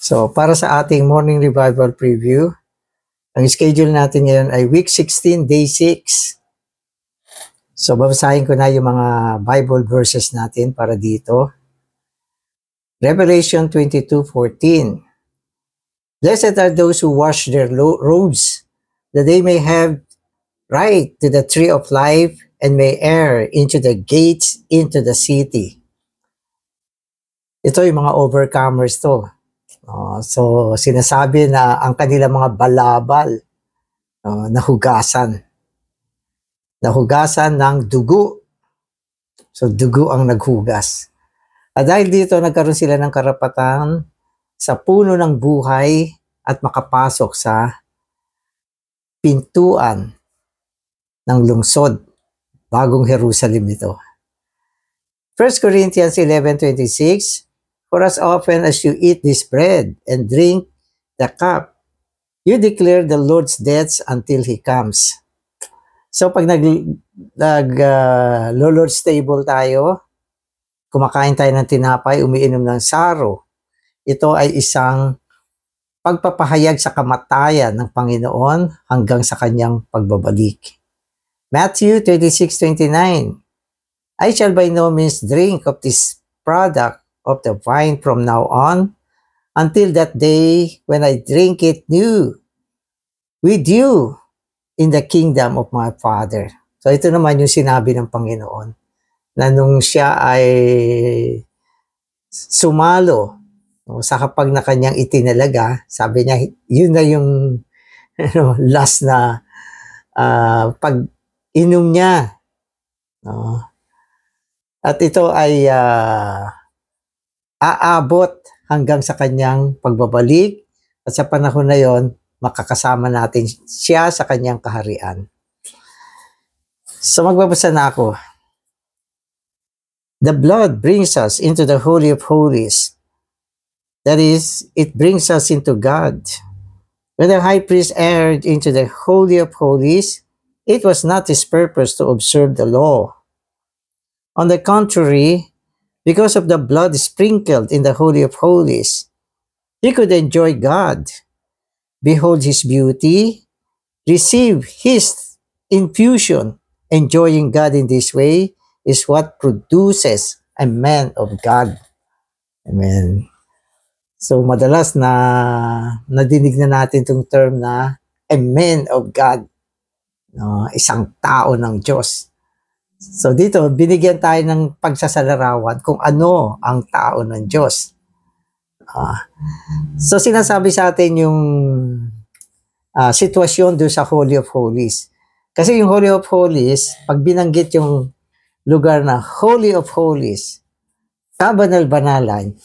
So, para sa ating morning revival preview, ang schedule natin ngayon ay week 16, day 6. So, babasahin ko na yung mga Bible verses natin para dito. Revelation 22:14. Blessed are those who wash their robes, that they may have right to the tree of life and may enter into the gates into the city. Ito yung mga overcomers to. So, sinasabi na ang kanilang mga balabal nahugasan. Nahugasan ng dugo. So, dugo ang naghugas. At dahil dito, nagkaroon sila ng karapatan sa puno ng buhay at makapasok sa pintuan ng lungsod. Bagong Jerusalem ito. 1 Corinthians 11:26, for as often as you eat this bread and drink the cup, you declare the Lord's death until He comes. So pag Lord's table tayo, kumakain tayo ng tinapay, umiinom ng saro, ito ay isang pagpapahayag sa kamatayan ng Panginoon hanggang sa kanyang pagbabalik. Matthew 26:29, I shall by no means drink of this product of the wine from now on, until that day when I drink it new with you in the kingdom of my Father. So ito naman yung sinabi ng Panginoon, na nung siya ay sumalo sa kapag na kanyang itinalaga, sabi niya, yun na yung last na pag-inom niya. At ito ay aabot hanggang sa kanyang pagbabalik, at sa panahon na yon, makakasama natin siya sa kanyang kaharian. So magbabasa na ako. The blood brings us into the Holy of Holies. That is, it brings us into God. When the high priest entered into the Holy of Holies, it was not his purpose to observe the law. On the contrary, because of the blood sprinkled in the Holy of Holies, he could enjoy God, behold His beauty, receive His infusion. Enjoying God in this way is what produces a man of God. Amen. So madalas na nadinig na natin itong term na a man of God, isang tao ng Diyos. So dito, binigyan tayo ng pagsasalarawan kung ano ang tao ng Diyos. So sinasabi sa atin yung sitwasyon doon sa Holy of Holies. Kasi yung Holy of Holies, pag binanggit yung lugar na Holy of Holies, kabanal-banalan,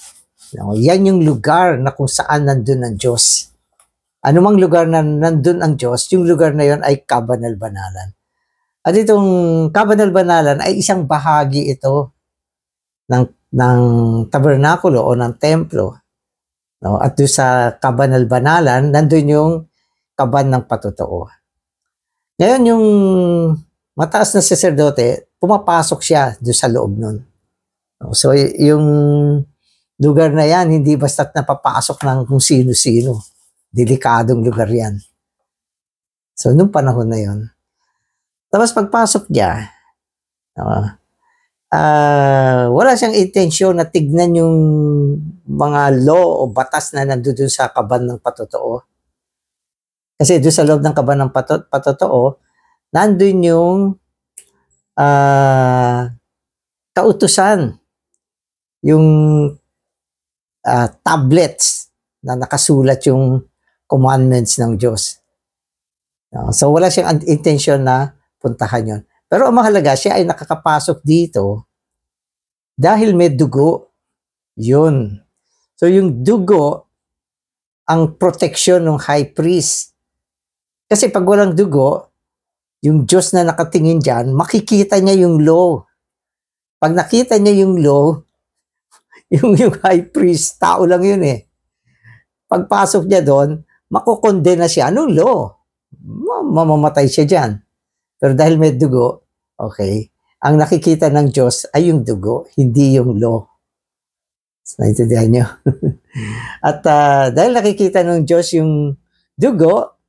yan yung lugar na kung saan nandun ang Diyos. Anumang lugar na nandun ang Diyos, yung lugar na yon ay kabanal-banalan. At itong kabanal-banalan ay isang bahagi ito ng tabernakulo o ng templo. At doon sa kabanal-banalan, nandun yung kaban ng patotoo. Ngayon yung mataas na saserdote, pumapasok siya doon sa loob nun. So yung lugar na yan, hindi basta't napapasok ng kung sino-sino. Delikadong lugar yan. So nung panahon na yon, tapos pagpasok niya, wala siyang intensyon na tignan yung mga law o batas na nandun sa kaban ng patotoo. Kasi doon sa loob ng kaban ng patotoo, nandun yung kautusan, yung tablets na nakasulat yung commandments ng Diyos. So wala siyang intensyon na puntahan yon. Pero ang mahalaga, siya ay nakakapasok dito dahil may dugo. Yun. So yung dugo, ang protection ng high priest. Kasi pag walang dugo, yung Diyos na nakatingin dyan, makikita niya yung law. Pag nakita niya yung law, yung high priest, tao lang yun eh. Pagpasok niya doon, makukondena siya. Anong law? Mamamatay siya dyan. Pero dahil may dugo, okay, ang nakikita ng Diyos ay yung dugo, hindi yung law. Naintindihan niyo? At dahil nakikita ng Diyos yung dugo,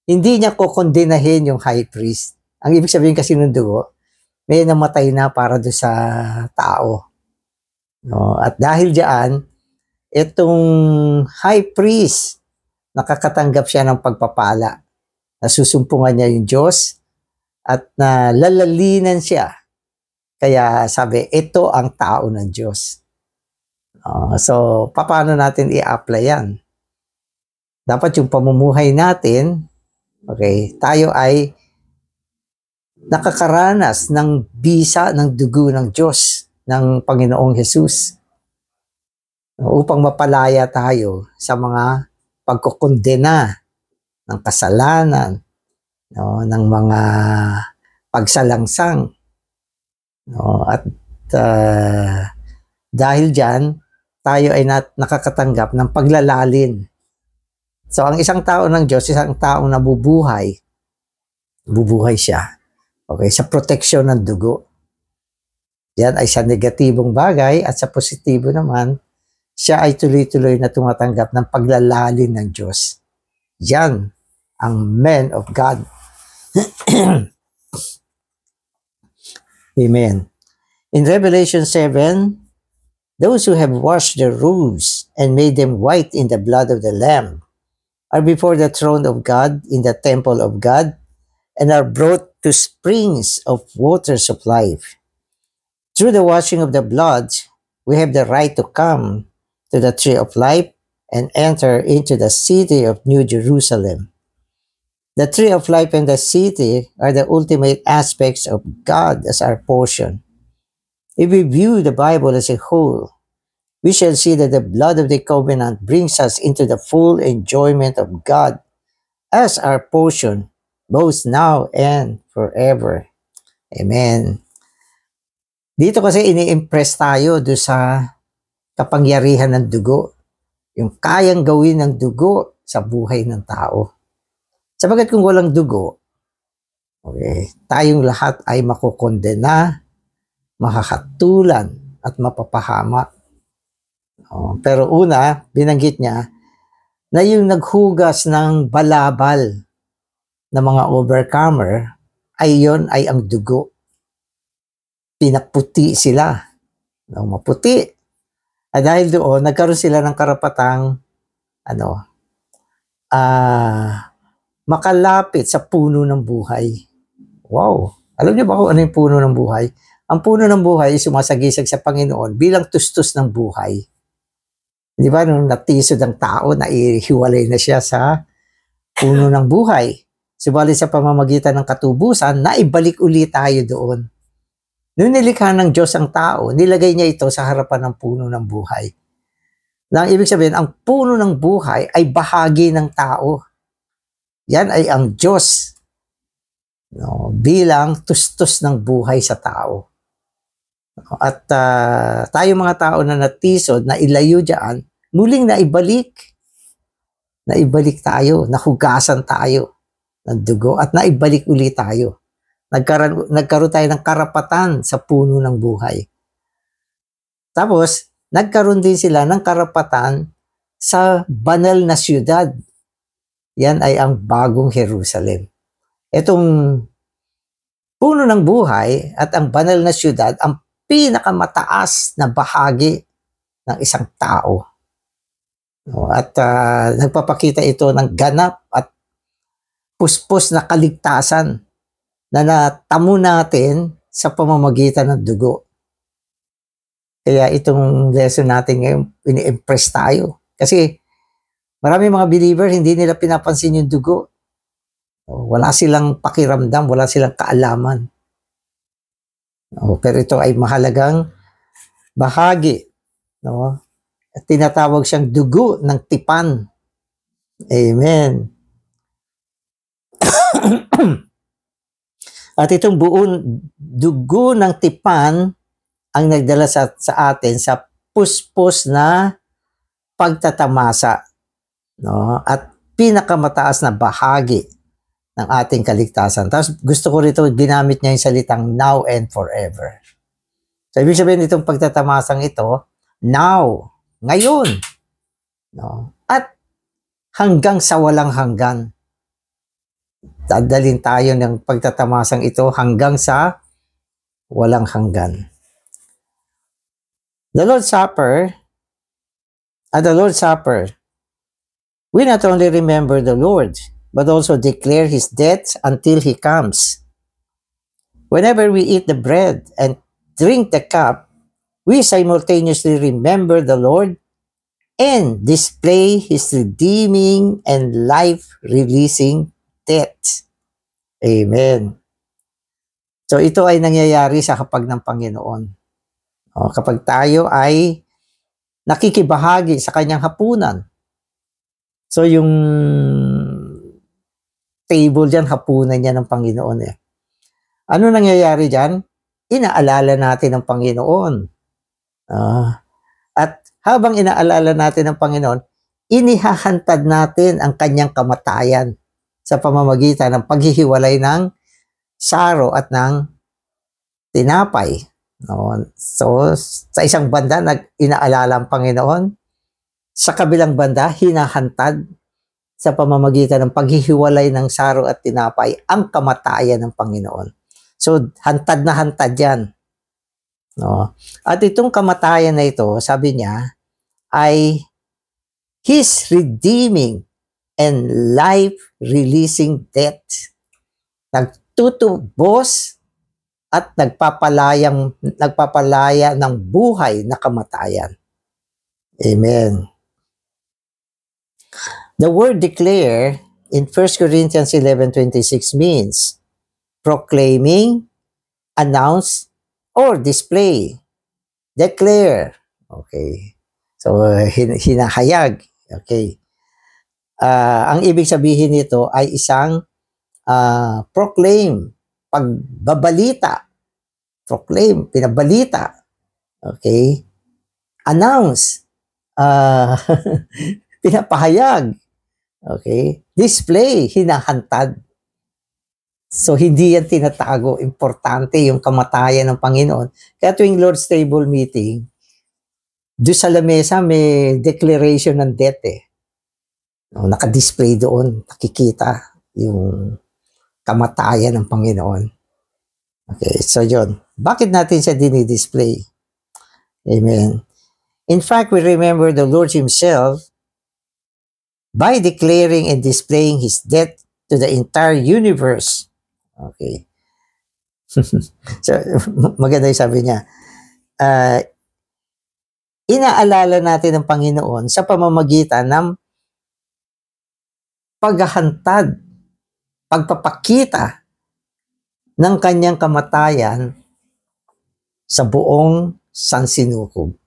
hindi niya kukondenahin yung high priest. Ang ibig sabihin kasi ng dugo, may namatay na para doon sa tao. No? At dahil diyan, itong high priest, nakakatanggap siya ng pagpapala. Nasusumpungan niya yung Diyos at nalalalinan siya. Kaya sabi, ito ang tao ng Diyos. So, paano natin i-apply yan? Dapat yung pamumuhay natin, okay, tayo ay nakakaranas ng bisa ng dugo ng Diyos, ng Panginoong Jesus, upang mapalaya tayo sa mga pagkukondena ng kasalanan, no, ng mga pagsalangsang. No, at dahil dyan, tayo ay nakakatanggap ng paglalalin. So, ang isang tao ng Diyos, isang taong nabubuhay, bubuhay siya. Okay, sa proteksyon ng dugo. Yan ay sa negatibong bagay at sa positibo naman, siya ay tuloy-tuloy na tumatanggap ng paglalalin ng Diyos. Yan ang men of God. Amen. In Revelation 7, those who have washed their robes and made them white in the blood of the Lamb are before the throne of God in the temple of God and are brought to springs of waters of life. Through the washing of the blood, we have the right to come to the tree of life and enter into the city of New Jerusalem. The tree of life and the city are the ultimate aspects of God as our portion. If we view the Bible as a whole, we shall see that the blood of the covenant brings us into the full enjoyment of God as our portion, both now and forever. Amen. Dito kasi ini-impress tayo do sa kapangyarihan ng dugo. Yung kayang gawin ng dugo sa buhay ng tao. Sabagat kung walang dugo, okay, tayong lahat ay makukondena, makakatulan, at mapapahamak. Pero una, binanggit niya na yung naghugas ng balabal ng mga overcomer ay yon ay ang dugo. Pinakputi sila. Maputi. At dahil doon, nagkaroon sila ng karapatang makalapit sa puno ng buhay. Wow! Alam niyo ba kung ano yung puno ng buhay? Ang puno ng buhay ay sumasagisag sa Panginoon bilang tustos ng buhay. Di ba, nung natisod ang tao, naihiwalay na siya sa puno ng buhay. Subalit sa pamamagitan ng katubusan, naibalik ulit tayo doon. Nung nilikha ng Diyos ang tao, nilagay niya ito sa harapan ng puno ng buhay. Nang ibig sabihin, ang puno ng buhay ay bahagi ng tao. Yan ay ang Diyos, bilang tustos ng buhay sa tao. At tayo mga tao na natisod, na ilayo dyan, muling naibalik. Naibalik tayo, nahugasan tayo ng dugo at naibalik ulit tayo. Nagkaroon tayo ng karapatan sa puno ng buhay. Tapos, nagkaroon din sila ng karapatan sa banal na siyudad. Yan ay ang bagong Jerusalem. Itong puno ng buhay at ang banal na siyudad, ang pinakamataas na bahagi ng isang tao. At nagpapakita ito ng ganap at puspos na kaligtasan na natamo natin sa pamamagitan ng dugo. Kaya itong lesson natin ngayon, ini-impress tayo. Kasi marami mga believer, hindi nila pinapansin yung dugo. Wala silang pakiramdam, wala silang kaalaman. Pero ito ay mahalagang bahagi. At tinatawag siyang dugo ng tipan. Amen. At itong buong dugo ng tipan ang nagdala sa atin sa puspos na pagtatamasa. At pinakamataas na bahagi ng ating kaligtasan. Tapos gusto ko rito, ginamit niya yung salitang now and forever. So, ibig sabihin itong pagtatamasang ito, now, ngayon, No? At hanggang sa walang hanggan. Dadalhin tayo ng pagtatamasang ito hanggang sa walang hanggan. The Lord's Supper, at the Lord's Supper, we not only remember the Lord, but also declare His death until He comes. Whenever we eat the bread and drink the cup, we simultaneously remember the Lord and display His redeeming and life-releasing death. Amen. So ito ay nangyayari sa hapag ng Panginoon. Kapag tayo ay nakikibahagi sa kanyang hapunan. So yung table dyan, hapunan niya ng Panginoon eh. Ano nangyayari dyan? Inaalala natin ang Panginoon. At habang inaalala natin ang Panginoon, inihahantad natin ang kanyang kamatayan sa pamamagitan ng paghihiwalay ng saro at ng tinapay. So, sa isang banda, inaalala ang Panginoon. Sa kabilang banda, hinahantad sa pamamagitan ng paghihiwalay ng saro at tinapay ang kamatayan ng Panginoon. So, hantad na hantad yan. At itong kamatayan na ito, sabi niya, ay His redeeming and life-releasing death. Nagtutubos at nagpapalaya ng buhay na kamatayan. Amen. The word declare in 1 Corinthians 11:26 means proclaiming, announce, or display. Declare. Okay. So, hinahayag. Okay. Ang ibig sabihin nito ay isang proclaim, pagbabalita. Proclaim, pinabalita. Okay. Announce, pinapahayag. Okay. Display, hinahantad. So, hindi yan tinatago. Importante yung kamatayan ng Panginoon. Kaya tuwing Lord's Table meeting, doon sa lamesa may declaration ng death eh. Naka-display doon, nakikita yung kamatayan ng Panginoon. Okay, so yun. Bakit natin siya dinidisplay? Amen. In fact, we remember the Lord Himself by declaring and displaying His death to the entire universe. Okay. So, maganda yung sabi niya. Inaalala natin ang Panginoon sa pamamagitan ng paghahantad, pagpapakita ng kanyang kamatayan sa buong sansinukob.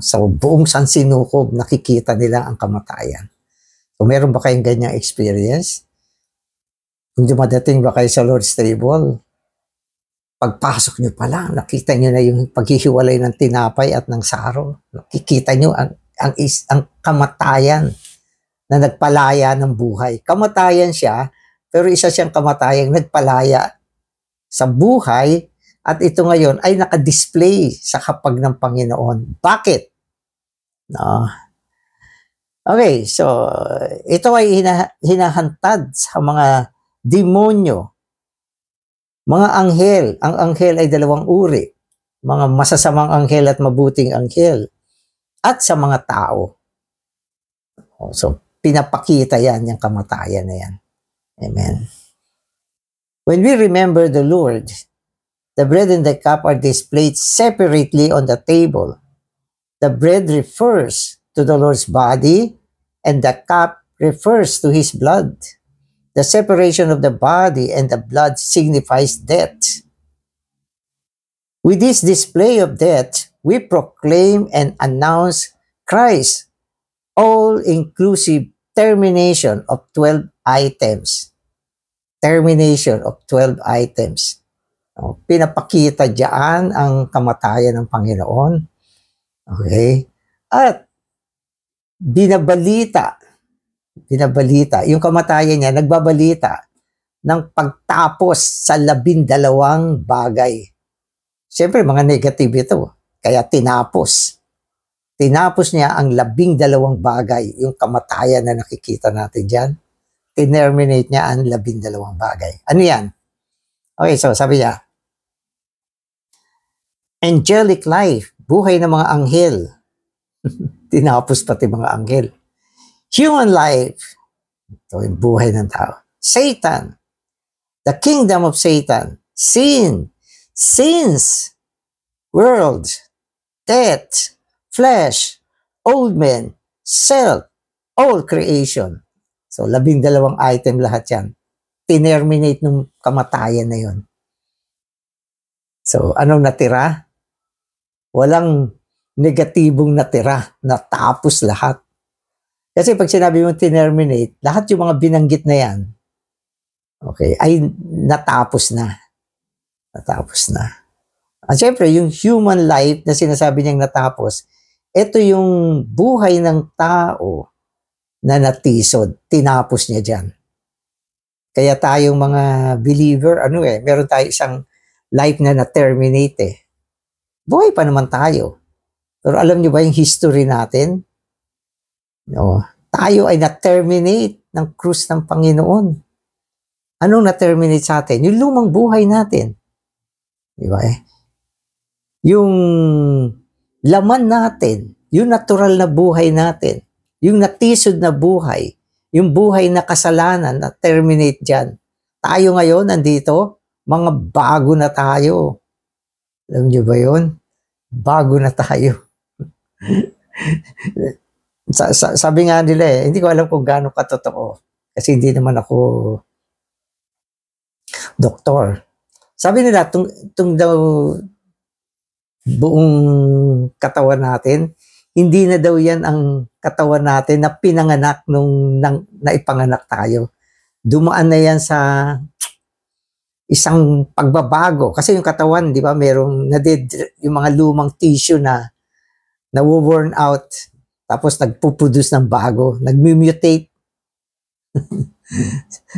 Sa buong sansinukob, nakikita nila ang kamatayan. So, meron ba kayong ganyang experience? Kung dumadating ba kayo sa Lord's Table, pagpasok nyo pa lang, nakita nyo na yung paghihiwalay ng tinapay at ng saro. Nakikita nyo ang kamatayan na nagpalaya ng buhay. Kamatayan siya, pero isa siyang kamatayang nagpalaya sa buhay at ito ngayon ay nakadisplay sa hapag ng Panginoon. Bakit? Okay, so ito ay hinahantad sa mga demonyo, mga anghel. Ang anghel ay dalawang uri. Mga masasamang anghel at mabuting anghel. At sa mga tao. So, pinapakita yan, yung kamatayan na yan. Amen. When we remember the Lord, the bread and the cup are displayed separately on the table. The bread refers to the Lord's body, and the cup refers to His blood. The separation of the body and the blood signifies death. With this display of death, we proclaim and announce Christ's all-inclusive termination of 12 items. Termination of 12 items. Pinapakita diyan ang kamatayan ng Panginoon. Okay? At binabalita, yung kamatayan niya, nagbabalita ng pagtapos sa 12 bagay. Siyempre, mga negative ito. Kaya tinapos Tinapos niya ang 12 bagay, yung kamatayan na nakikita natin dyan. Tinerminate niya ang 12 bagay. Ano yan? Okay, so sabi niya, angelic life, buhay ng mga anghel. Tinapos pati mga anghel. Human life, ito yung buhay ng tao. Satan, the kingdom of Satan, sin, sins, world, death, flesh, old men, self, all creation. So, 12 item lahat yan. Tinerminate nung kamatayan na yon. So, anong natira? Walang negatibong natira. Natapos lahat. Kasi pag sinabi mo tinerminate, lahat yung mga binanggit na yan, okay, ay natapos na. Natapos na. At syempre, yung human life na sinasabi niyang natapos, ito yung buhay ng tao na natisod. Tinapos niya dyan. Kaya tayong mga believer, meron tayo isang life na na-terminate eh. Buhay pa naman tayo. Pero alam niyo ba yung history natin? No, tayo ay na-terminate ng krus ng Panginoon. Anong na-terminate sa atin? Yung lumang buhay natin. Di ba eh? Yung laman natin, yung natural na buhay natin, yung natisod na buhay, yung buhay na kasalanan, na-terminate dyan. Tayo ngayon, nandito, mga bago na tayo. Alam niyo ba yun? Bago na tayo. Sabi nga nila eh, hindi ko alam kung gaano katotoo. Kasi hindi naman ako doktor. Sabi nila, itong daw buong katawan natin, hindi na daw yan ang katawan natin na pinanganak nung naipanganak tayo. Dumaan na yan sa isang pagbabago. Kasi yung katawan, di ba, merong yung mga lumang tissue na worn out, tapos nagpuproduce ng bago, nagmutate.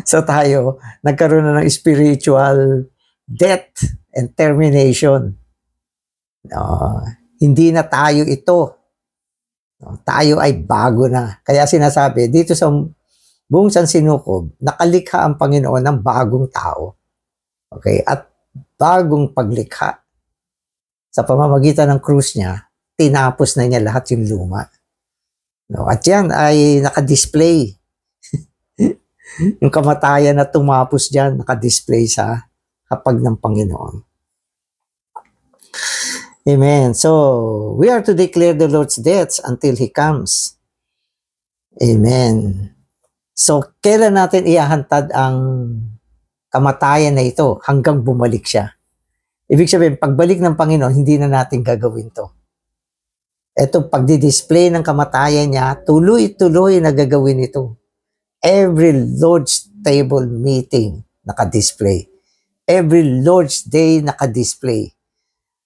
So tayo, nagkaroon na ng spiritual death and termination. Hindi na tayo ito. Tayo ay bago na. Kaya sinasabi, dito sa buong Sansinukob, nakalikha ang Panginoon ng bagong tao. Okay? At bagong paglikha. Sa pamamagitan ng krus niya, tinapos na niya lahat yung luma. At yan ay nakadisplay. Yung kamatayan na tumapos dyan, nakadisplay sa hapag ng Panginoon. Amen. So, we are to declare the Lord's deaths until He comes. Amen. So, kailan natin iahantad ang kamatayan na ito hanggang bumalik siya? Ibig sabihin, pagbalik ng Panginoon, hindi na natin gagawin to. Ito, pagdi-display ng kamatayan niya, tuloy-tuloy na gagawin ito. Every Lord's table meeting, naka-display. Every Lord's Day, naka-display.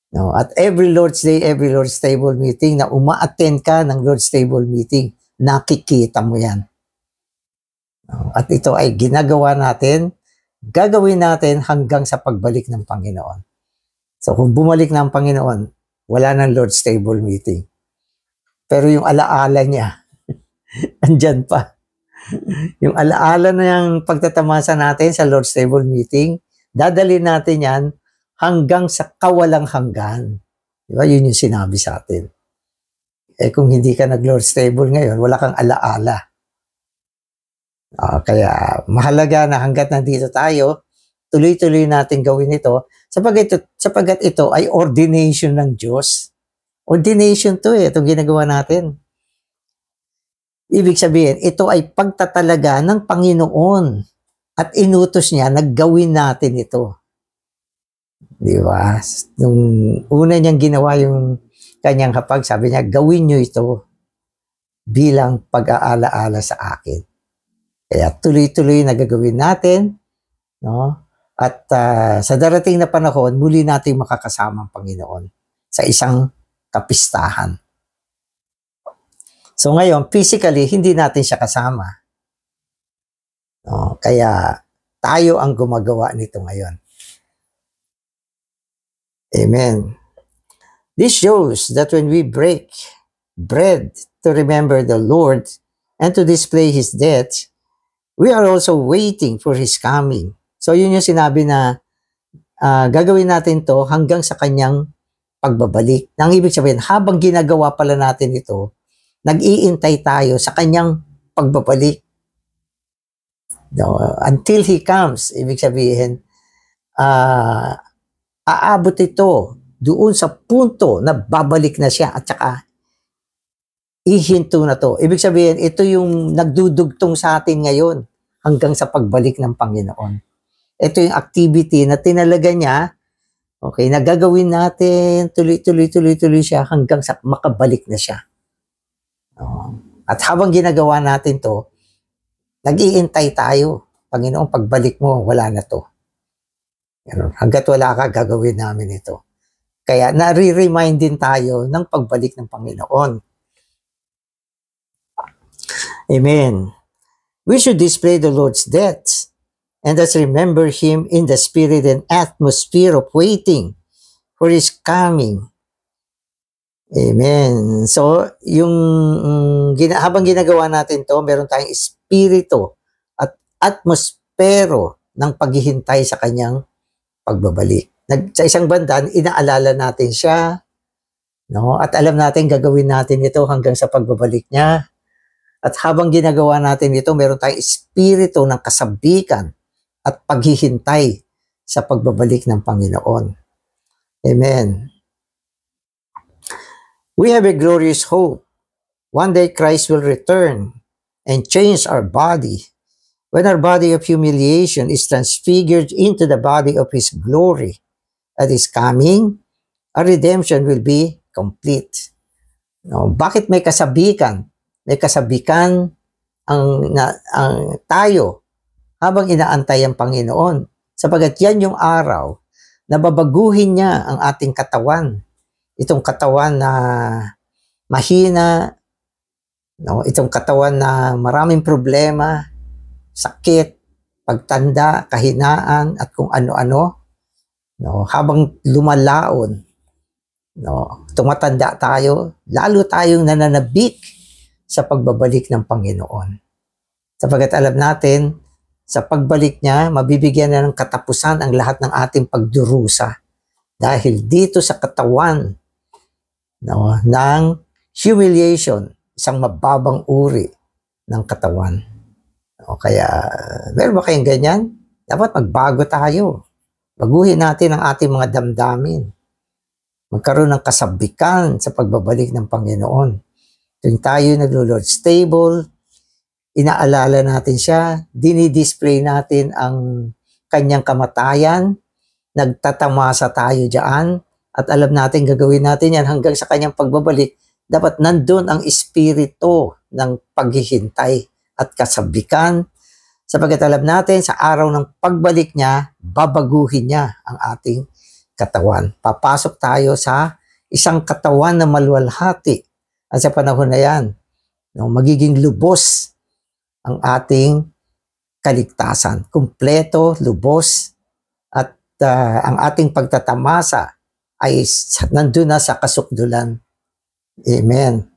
No, at every Lord's Day, every Lord's table meeting na uma-attend ka ng Lord's table meeting, nakikita mo yan. No, at ito ay ginagawa natin, gagawin natin hanggang sa pagbalik ng Panginoon. So kung bumalik na ang Panginoon, wala nang Lord's table meeting. Pero yung alaala niya, andyan pa. Yung alaala na yung pagtatamasa natin sa Lord's table meeting, dadalhin natin yan hanggang sa kawalang hanggan. Diba? Yun yung sinabi sa atin. Eh kung hindi ka nag-Lord's table ngayon, wala kang alaala. Kaya mahalaga na hanggat nandito tayo, tuloy-tuloy natin gawin ito sapagat ito ay ordination ng Diyos. Ordination to itong ginagawa natin. Ibig sabihin, ito ay pagtatalaga ng Panginoon at inutos niya na gawin natin ito. Di ba? Nung una niyang ginawa yung kanyang hapag, sabi niya, gawin niyo ito bilang pag-aalaala sa akin. Kaya tuloy-tuloy na gagawin natin, no? At sa darating na panahon, muli nating makakasama ang Panginoon sa isang kapistahan. So ngayon, physically, hindi natin siya kasama. No? Kaya tayo ang gumagawa nito ngayon. Amen. This shows that when we break bread to remember the Lord and to display His death, we are also waiting for His coming. So yun yung sinabi na gagawin natin to hanggang sa kanyang pagbabalik. Nang ibig sabihin, habang ginagawa pala natin ito, nag-iintay tayo sa kanyang pagbabalik. No, until He comes, ibig sabihin, aabot ito doon sa punto na babalik na siya at saka ihinto na to. Ibig sabihin, ito yung nagdudugtong sa atin ngayon hanggang sa pagbalik ng Panginoon. Ito yung activity na tinalaga niya, okay, nagagawin natin, tuloy siya hanggang sa makabalik na siya. At habang ginagawa natin to, nag-iintay tayo. Panginoon, pagbalik mo, wala na to. Hanggat wala ka, gagawin namin ito. Kaya nare-remind din tayo ng pagbalik ng Panginoon. Amen. We should display the Lord's death and thus remember Him in the spirit and atmosphere of waiting for His coming. Amen. So, habang ginagawa natin to, meron tayong espiritu at atmospero ng paghihintay sa kanyang pagbabalik. Sa isang banda, inaalala natin siya, no? At alam natin gagawin natin ito hanggang sa pagbabalik niya. At habang ginagawa natin ito, meron tayong espiritu ng kasabikan at paghihintay sa pagbabalik ng Panginoon. Amen. We have a glorious hope. One day Christ will return and change our body. When our body of humiliation is transfigured into the body of His glory at His coming, our redemption will be complete. No, bakit may kasabikan? May kasabikan ang tayo habang inaantay ang Panginoon. Sapagat yan yung araw na babaguhin niya ang ating katawan. Itong katawan na mahina, no? Itong katawan na maraming problema, sakit, pagtanda, kahinaan, at kung ano-ano. No? Habang lumalaon, no? Tumatanda tayo, lalo tayong nananabik sa pagbabalik ng Panginoon. Sapagat alam natin, sa pagbalik niya, mabibigyan na ng katapusan ang lahat ng ating pagdurusa. Dahil dito sa katawan, no, ng humiliation, isang mababang uri ng katawan. O kaya, meron ba kayong ganyan? Dapat magbago tayo. Baguhin natin ang ating mga damdamin. Magkaroon ng kasabikan sa pagbabalik ng Panginoon. Tuwing tayo naglo-Lord stable, inaalala natin siya, dinidisplay natin ang kanyang kamatayan, nagtatamasa tayo diyan, at alam natin gagawin natin yan hanggang sa kanyang pagbabalik. Dapat nandun ang espiritu ng paghihintay at kasabikan, sapagat alam natin sa araw ng pagbalik niya, babaguhin niya ang ating katawan. Papasok tayo sa isang katawan na maluwalhati. At sa panahon na yan, no, magiging lubos ang ating kaligtasan. Kumpleto, lubos, at ang ating pagtatamasa ay nandun na sa kasukdulan. Amen.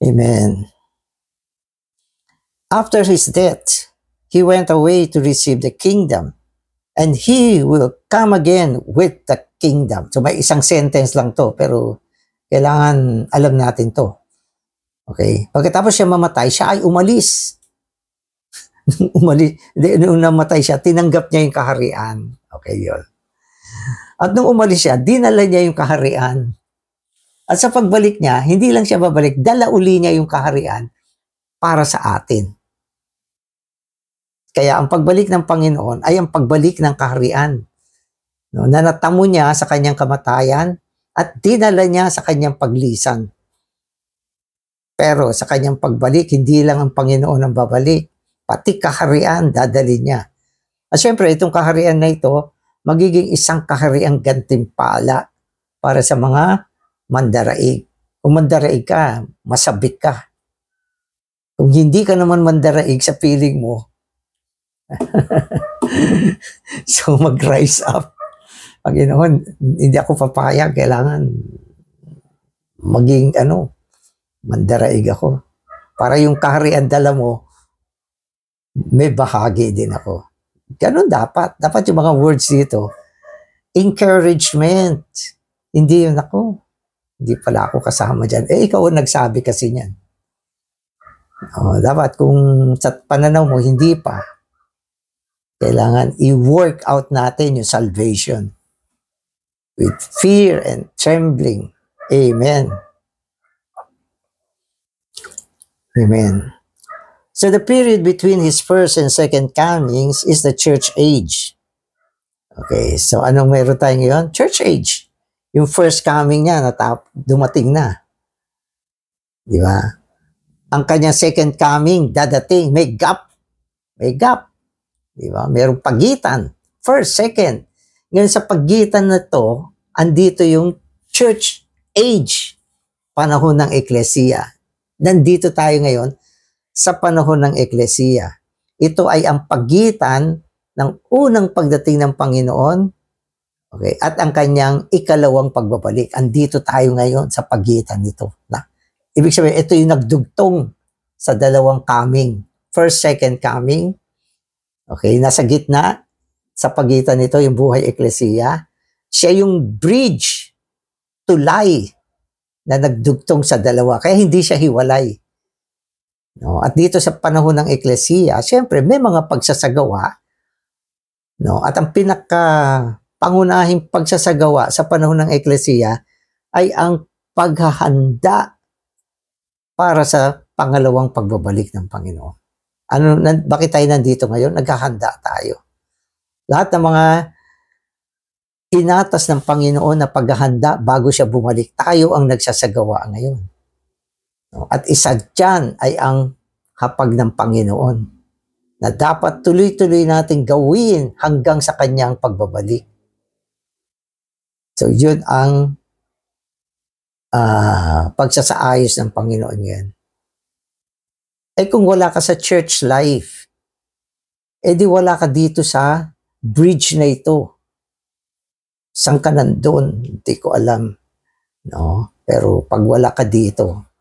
Amen. After His death, He went away to receive the kingdom, and He will come again with the kingdom. So may isang sentence lang to, pero kailangan alam natin to. Okay? Pagkatapos siya mamatay, siya ay umalis. Nung namatay siya, tinanggap niya yung kaharian. Okay, yun. At nung umalis siya, dinala niya yung kaharian. At sa pagbalik niya, hindi lang siya babalik, dala uli niya yung kaharian para sa atin. Kaya ang pagbalik ng Panginoon ay ang pagbalik ng kaharian. No, na natamo niya sa kanyang kamatayan at dinala niya sa kanyang paglisan. Pero sa kanyang pagbalik, hindi lang ang Panginoon ang babalik, pati kaharian dadali niya. At syempre, itong kaharian na ito, magiging isang kahariang gantimpala para sa mga mandaraig. Kung mandaraig ka, masabik ka. Kung hindi ka naman mandaraig sa piling mo, so mag-rise up. Panginoon, hindi ako papayag, kailangan maging mandaraig ako. Para yung kaharian dala mo, may bahagi din ako. Ganun dapat. Dapat yung mga words dito, encouragement. Hindi yun ako. Hindi pala ako kasama dyan. Ikaw ang nagsabi kasi niyan. Dapat kung sa pananaw mo, hindi pa, kailangan i-work out natin yung salvation with fear and trembling. Amen. Amen. So the period between his first and second comings is the church age. Okay, so anong meron tayo ngayon? Church age. Yung first coming niya, dumating na. Di ba? Ang kanyang second coming, dadating. May gap. May gap. Di ba? Merong pagitan. First, second. Ngayon sa pagitan na to, andito yung church age. Panahon ng eklesiya. Nandito tayo ngayon sa panahon ng eklesiya. Ito ay ang pagitan ng unang pagdating ng Panginoon, okay, at ang kanyang ikalawang pagbabalik. Andito tayo ngayon sa pagitan nito. Ibig sabihin, ito yung nagdugtong sa dalawang coming. First, second coming. Okay, nasa gitna, sa pagitan nito, yung buhay eklesiya. Siya yung bridge, tulay, na nagdugtong sa dalawa. Kaya hindi siya hiwalay. No? At dito sa panahon ng eklesiya, siyempre may mga pagsasagawa. No? At ang pangunahing pagsasagawa sa panahon ng eklesiya ay ang paghahanda para sa pangalawang pagbabalik ng Panginoon. Bakit tayo nandito ngayon? Naghahanda tayo. Lahat ng mga inatas ng Panginoon na paghahanda bago siya bumalik, tayo ang nagsasagawa ngayon. At isa dyan ay ang hapag ng Panginoon na dapat tuloy-tuloy natin gawin hanggang sa kanyang pagbabalik. So yun ang pagsasaayos ng Panginoon yan. Kung wala ka sa church life, di wala ka dito sa bridge na ito. Saan ka nandun? Hindi ko alam. No? Pero pag wala ka dito,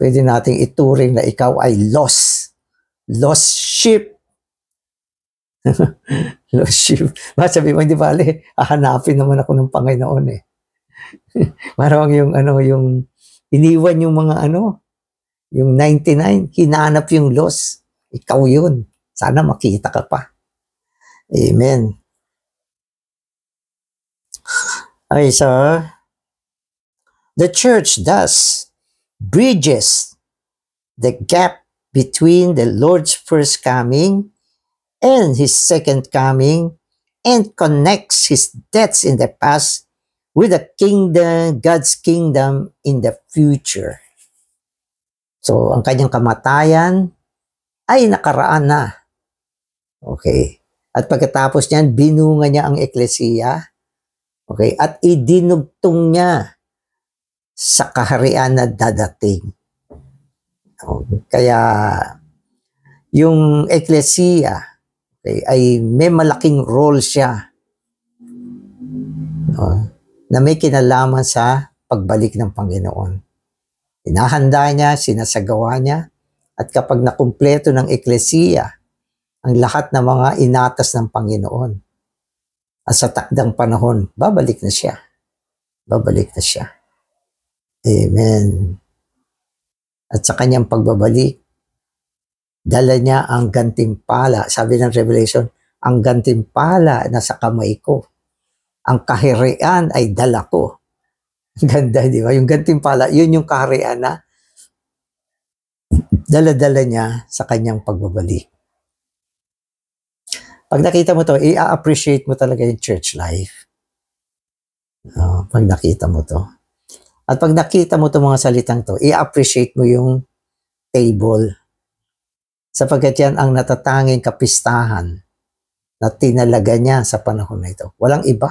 pwede nating ituring na ikaw ay lost. Lost sheep. Lost sheep. Sabi mo, hindi bale, hahanapin naman ako ng Panginoon eh. Parang yung iniwan yung mga yung 99, hinanap yung lost. Ikaw yun. Sana makita ka pa. Amen. Okay, so the church thus bridges the gap between the Lord's first coming and his second coming and connects his deaths in the past with the kingdom, God's kingdom in the future. So, ang kanyang kamatayan ay nakaraan na. Okay. At pagkatapos niyan, binunga niya ang eklesiya. Okay, at idinugtong niya sa kaharian na dadating. Kaya yung eklesiya, okay, ay may malaking role siya na may kinalaman sa pagbalik ng Panginoon. Hinahanda niya, sinasagawa niya, at kapag nakumpleto ng eklesiya ang lahat ng mga inatas ng Panginoon, at sa takdang panahon, babalik na siya. Babalik na siya. Amen. At sa kanyang pagbabalik, dala niya ang gantimpala. Sabi ng Revelation, ang gantimpala na sa kamay ko. Ang kaharian ay dala ko. Ganda, di ba? Yung gantimpala, yun yung kaharian na dala-dala niya sa kanyang pagbabalik. Pag nakita mo to, i-appreciate mo talaga yung church life. Pag nakita mo to. At pag nakita mo to mga salitang to, i-appreciate mo yung table. Sapagkat yan ang natatanging kapistahan na tinalaga niya sa panahon na ito. Walang iba.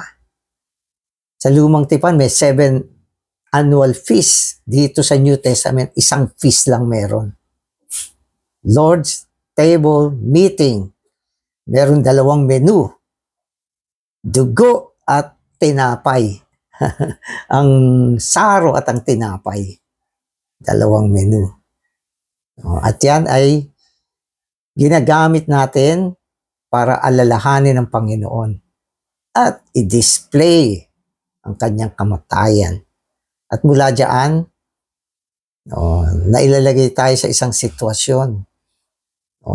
Sa Lumang Tipan, may 7 annual feasts. Dito sa New Testament, isang feast lang meron. Lord's Table Meeting. Meron 2 menu. Dugo at tinapay. ang saro at ang tinapay. Dalawang menu. At yan ay ginagamit natin para alalahanin ng Panginoon at i-display ang kanyang kamatayan. At mula dyan, nailalagay tayo sa isang sitwasyon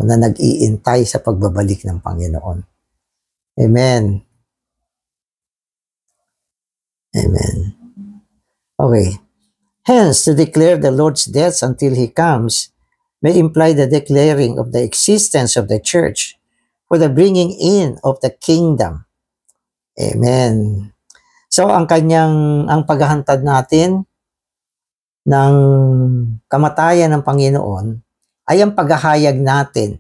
na nag-iintay sa pagbabalik ng Panginoon. Amen. Amen. Okay. Hence, to declare the Lord's death until He comes may imply the declaring of the existence of the church for the bringing in of the kingdom. Amen. So, ang paghahantad natin ng kamatayan ng Panginoon ay ang paghahayag natin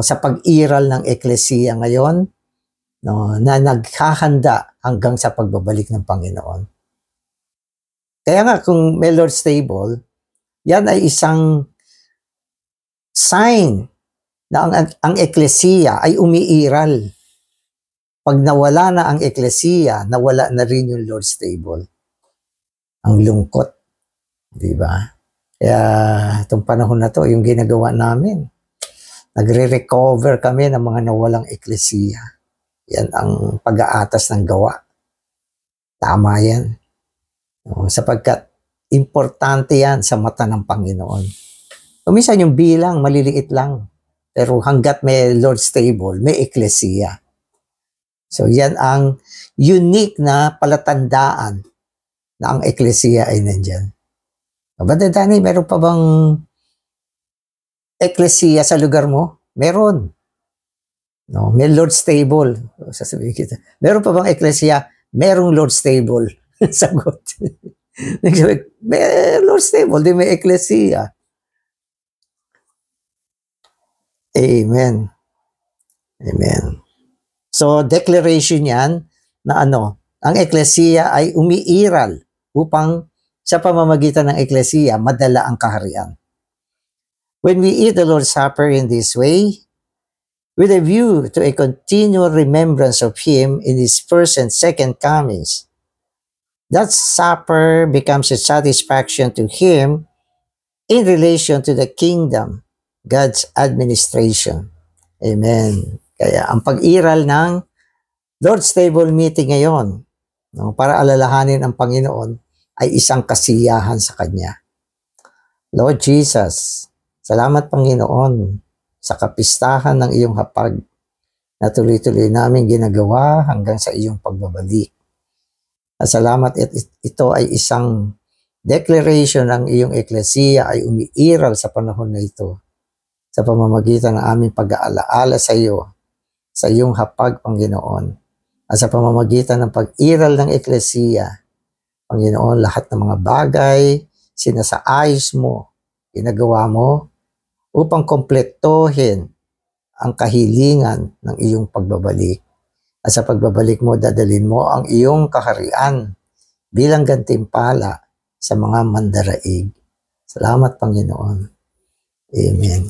sa pag-iral ng Eklesiya ngayon na naghahanda hanggang sa pagbabalik ng Panginoon. Kaya nga, kung may Lord's Table, yan ay isang sign na ang Eklesiya ay umiiral. Pag nawala na ang Eklesiya, nawala na rin yung Lord's Table. Ang lungkot. Diba? Kaya itong panahon na to, yung ginagawa namin, nagre-recover kami ng mga nawalang Eklesiya. Yan ang pag-aatas ng gawa. Tama yan. Sapagkat importante yan sa mata ng Panginoon. Minsan yung bilang, maliliit lang. Pero hanggat may Lord's Table, may Eklesiya. So yan ang unique na palatandaan na ang Eklesiya ay nandyan. Brother Danny, meron pa bang Eklesiya sa lugar mo? Meron. No, may Lord's Table. Sasabihin kita, meron pa bang Eklesiya? Merong Lord's Table. Sagot. May Lord's Table, di may Eklesiya. Amen. Amen. So, declaration yan na ang Eklesiya ay umiiral upang sa pamamagitan ng Eklesiya, madala ang kaharian. When we eat the Lord's Supper in this way, with a view to a continual remembrance of Him in His first and second comings, that supper becomes a satisfaction to Him in relation to the kingdom, God's administration. Amen. Kaya ang pag-iral ng Lord's Table meeting ngayon, para alalahanin ang Panginoon, ay isang kasiyahan sa Kanya. Lord Jesus, salamat Panginoon sa kapistahan ng iyong hapag na tuloy-tuloy namin ginagawa hanggang sa iyong pagbabalik. At salamat ito ay isang declaration ng iyong Eklesiya ay umiiral sa panahon na ito sa pamamagitan ng aming pag-aalaala sa iyo, sa iyong hapag, Panginoon. At sa pamamagitan ng pag-iral ng Eklesiya, Panginoon, lahat ng mga bagay, sinasaayos mo, ginagawa mo, upang kompletohin ang kahilingan ng iyong pagbabalik. At sa pagbabalik mo, dadalhin mo ang iyong kaharian bilang gantimpala sa mga mandaraig. Salamat, Panginoon. Amen.